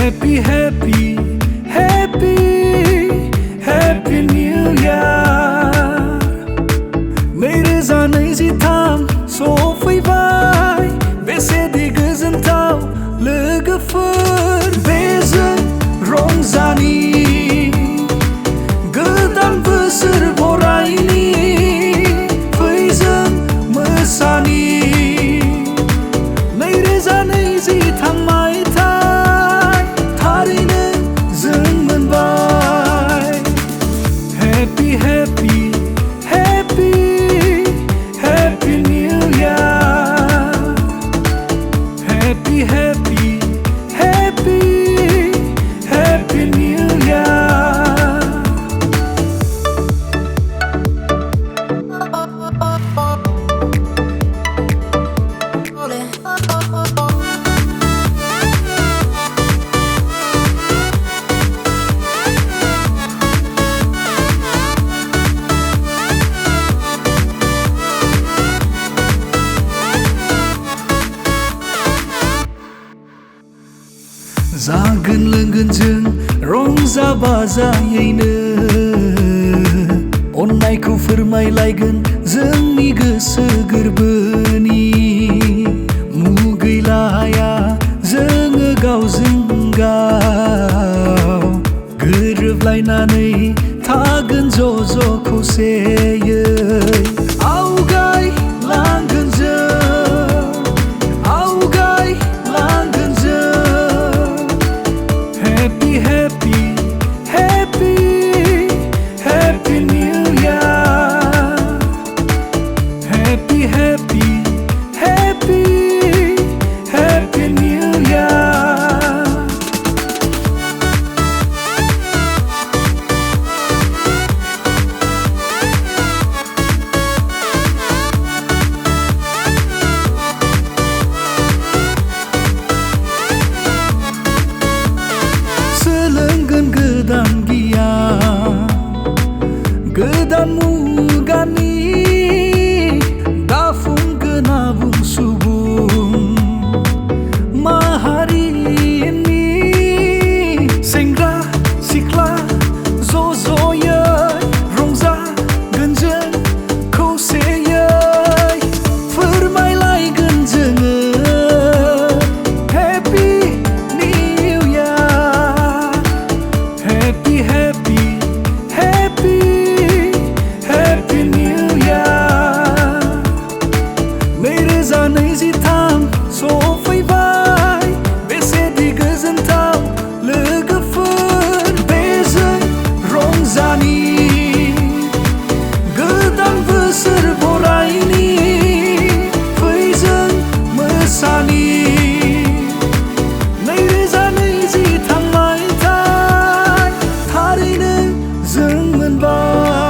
Happy Happy Happy Happy New Year नैरोजा नैजिथाम सफैबाय बेसेदि गोजोनथाव लोगोफोर बेजों रंजानि गोदान बोसोर बरायनि फैजों मोसानि नैरोजा नैजिथाम मायथाइ थारैनो जों मोनबाय Happy Happy Happy Happy New Year Happy Happy Happy Happy New Year जागोन लोंगोन जों रंजा बाजायैनो अननायखौ फोरमायलायगोन जोंनि गोसो गोरबोनि मुगैलाया जोङो गावजों गाव गोरोबलायनानै थागोन ज' खौसेयै आवगायलांगोन जों Happy Happy Happy Happy New Year Happy Happy Happy Happy New Year सोलोंगोन गोदान गियान गोदान मुगानि दाफुंगोन आबुं सुबुं माहारिनि सेंग्रा सिख्ला ज'यै रंजागोन जों खौसेयै फोरमायलायगोन जोङो Happy New Year Happy Happy Happy Happy New Year नैरोजा नैजिथाम सफैबाय बेसेदि गोजोनथाव लोगोफोर बेजों रंजानि गोदान बोसोर बरायनि फैजों मोसानि नैरोजा नैजिथाम मायथाइ थारैनो जों मोनबाय